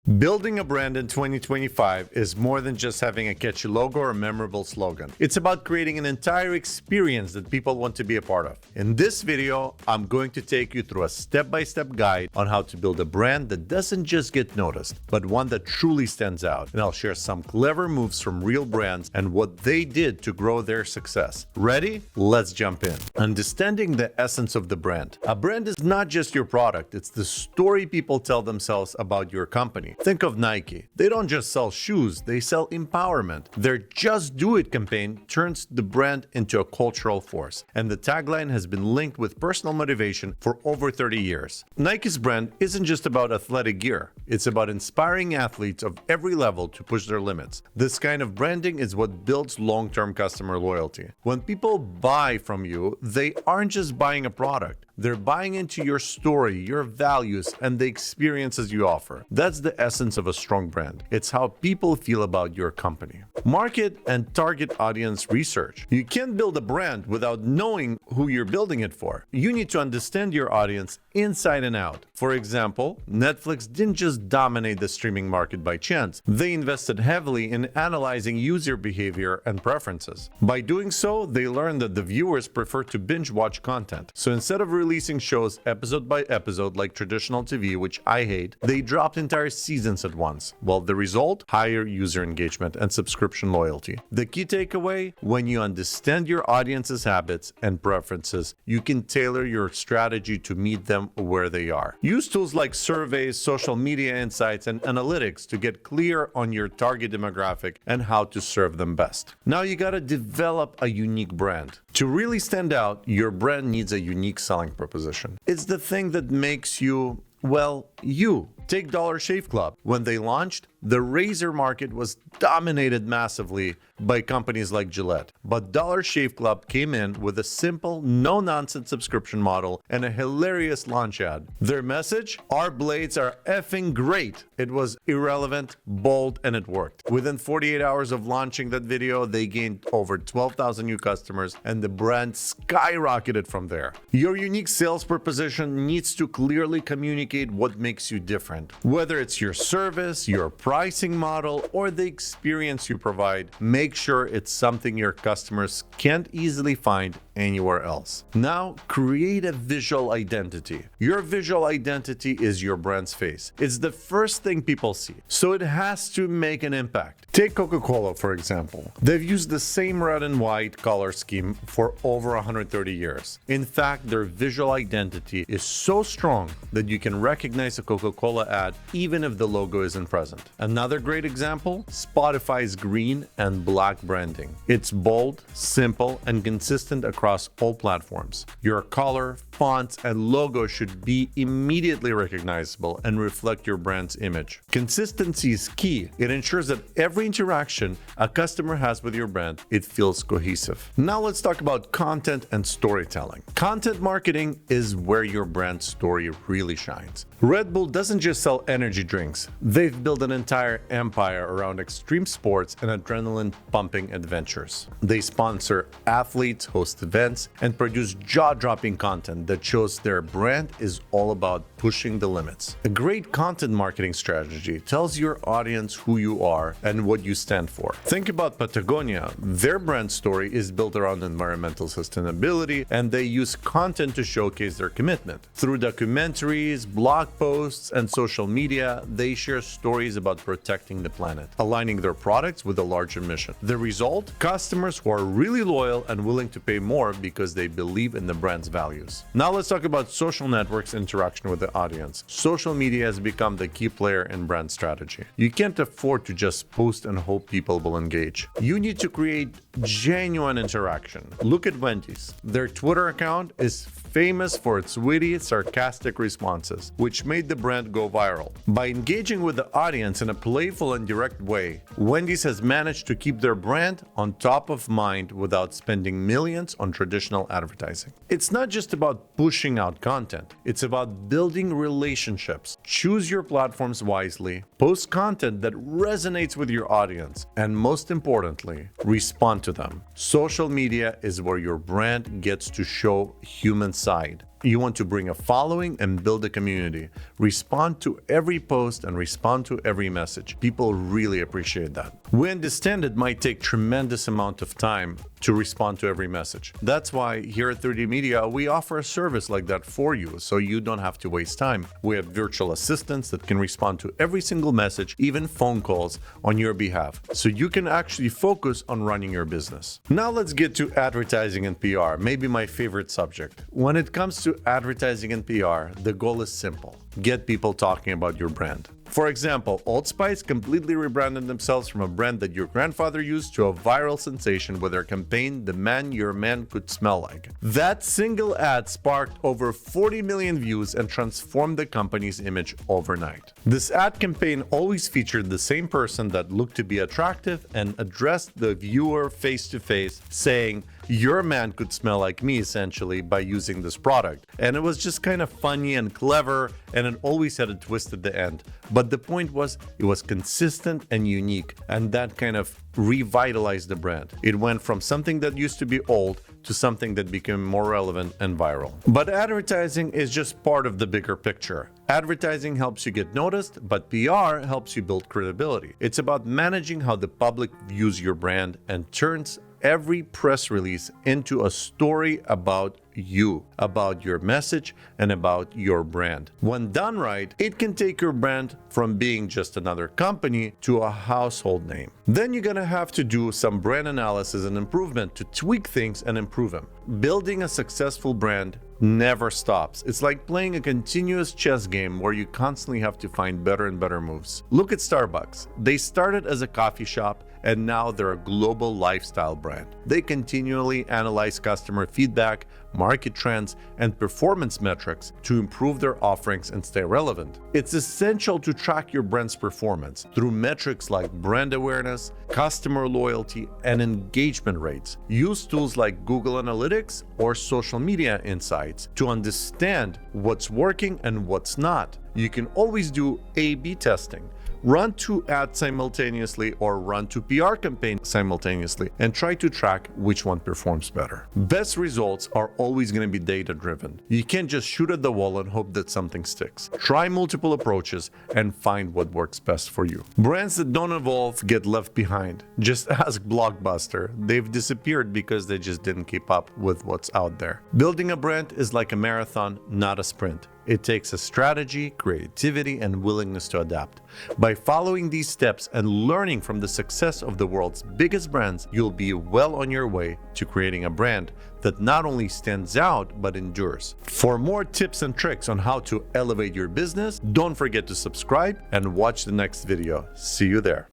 Building a brand in 2025 is more than just having a catchy logo or a memorable slogan. It's about creating an entire experience that people want to be a part of. In this video, I'm going to take you through a step-by-step guide on how to build a brand that doesn't just get noticed, but one that truly stands out. And I'll share some clever moves from real brands and what they did to grow their success. Ready? Let's jump in. Understanding the essence of the brand. A brand is not just your product, it's the story people tell themselves about your company. Think of Nike. They don't just sell shoes, they sell empowerment. Their Just Do It campaign turns the brand into a cultural force, and the tagline has been linked with personal motivation for over 30 years. Nike's brand isn't just about athletic gear, it's about inspiring athletes of every level to push their limits. This kind of branding is what builds long-term customer loyalty. When people buy from you, they aren't just buying a product. They're buying into your story, your values, and the experiences you offer. That's the essence of a strong brand. It's how people feel about your company. Market and target audience research. You can't build a brand without knowing who you're building it for. You need to understand your audience inside and out. For example, Netflix didn't just dominate the streaming market by chance. They invested heavily in analyzing user behavior and preferences. By doing so, they learned that the viewers prefer to binge watch content. So instead of releasing shows episode by episode like traditional TV, which I hate, they dropped entire seasons at once. Well, the result? Higher user engagement and subscription loyalty. The key takeaway? When you understand your audience's habits and preferences, you can tailor your strategy to meet them where they are. Use tools like surveys, social media insights, and analytics to get clear on your target demographic and how to serve them best. Now you gotta develop a unique brand. To really stand out, your brand needs a unique selling proposition. It's the thing that makes you, well, you. Take Dollar Shave Club. When they launched, the razor market was dominated massively by companies like Gillette. But Dollar Shave Club came in with a simple, no-nonsense subscription model and a hilarious launch ad. Their message? Our blades are effing great. It was irrelevant, bold, and it worked. Within 48 hours of launching that video, they gained over 12,000 new customers, and the brand skyrocketed from there. Your unique sales proposition needs to clearly communicate what makes you different. Whether it's your service, your pricing model, or the experience you provide, make sure it's something your customers can't easily find anywhere else. Now, create a visual identity. Your visual identity is your brand's face. It's the first thing people see, so it has to make an impact. Take Coca-Cola, for example. They've used the same red and white color scheme for over 130 years. In fact, their visual identity is so strong that you can recognize a Coca-Cola ad even if the logo isn't present. Another great example, Spotify's green and black branding. It's bold, simple, and consistent across all platforms. Your color, fonts, and logo should be immediately recognizable and reflect your brand's image. Consistency is key. It ensures that every interaction a customer has with your brand, it feels cohesive. Now let's talk about content and storytelling. Content marketing is where your brand story really shines. Red Bull doesn't just sell energy drinks. They've built an entire empire around extreme sports and adrenaline-pumping adventures. They sponsor athletes, host events, and produce jaw-dropping content that shows their brand is all about pushing the limits. A great content marketing strategy tells your audience who you are and what you stand for. Think about Patagonia. Their brand story is built around environmental sustainability, and they use content to showcase their commitment. Through documentaries, blog posts, and social media, they share stories about protecting the planet, aligning their products with a larger mission. The result? Customers who are really loyal and willing to pay more because they believe in the brand's values. Now let's talk about social networks' interaction with the audience. Social media has become the key player in brand strategy. You can't afford to just post and hope people will engage. You need to create genuine interaction. Look at Wendy's. Their Twitter account is famous for its witty, sarcastic responses, which made the brand go viral. By engaging with the audience in a playful and direct way, Wendy's has managed to keep their brand on top of mind without spending millions on traditional advertising. It's not just about pushing out content, it's about building relationships. Choose your platforms wisely, post content that resonates with your audience, and most importantly, respond to them. Social media is where your brand gets to show human side. You want to bring a following and build a community. Respond to every post and respond to every message. People really appreciate that. We understand it might take tremendous amount of time to respond to every message. That's why here at 3D Media, we offer a service like that for you, so you don't have to waste time. We have virtual assistants that can respond to every single message, even phone calls, on your behalf, so you can actually focus on running your business. Now let's get to advertising and PR, maybe my favorite subject. When it comes to advertising and PR, the goal is simple: get people talking about your brand. For example, Old Spice completely rebranded themselves from a brand that your grandfather used to a viral sensation with their campaign, "The Man Your Man Could Smell Like." That single ad sparked over 40 million views and transformed the company's image overnight. This ad campaign always featured the same person that looked to be attractive and addressed the viewer face to face, saying, "Your man could smell like me," essentially, by using this product. And it was just kind of funny and clever, and it always had a twist at the end. But the point was, it was consistent and unique, and that kind of revitalized the brand. It went from something that used to be old to something that became more relevant and viral. But advertising is just part of the bigger picture. Advertising helps you get noticed, but PR helps you build credibility. It's about managing how the public views your brand and turns every press release into a story about you, about your message, and about your brand. When done right, it can take your brand from being just another company to a household name. Then you're gonna have to do some brand analysis and improvement to tweak things and improve them. Building a successful brand never stops. It's like playing a continuous chess game where you constantly have to find better and better moves. Look at Starbucks. They started as a coffee shop, and now they're a global lifestyle brand. They continually analyze customer feedback, market trends, and performance metrics to improve their offerings and stay relevant. It's essential to track your brand's performance through metrics like brand awareness, customer loyalty, and engagement rates. Use tools like Google Analytics or social media insights to understand what's working and what's not. You can always do A/B testing. Run 2 ads simultaneously or run 2 PR campaigns simultaneously and try to track which one performs better. Best results are always going to be data-driven. You can't just shoot at the wall and hope that something sticks. Try multiple approaches and find what works best for you. Brands that don't evolve get left behind. Just ask Blockbuster. They've disappeared because they just didn't keep up with what's out there. Building a brand is like a marathon, not a sprint. It takes a strategy, creativity, and willingness to adapt. By following these steps and learning from the success of the world's biggest brands, you'll be well on your way to creating a brand that not only stands out, but endures. For more tips and tricks on how to elevate your business, don't forget to subscribe and watch the next video. See you there.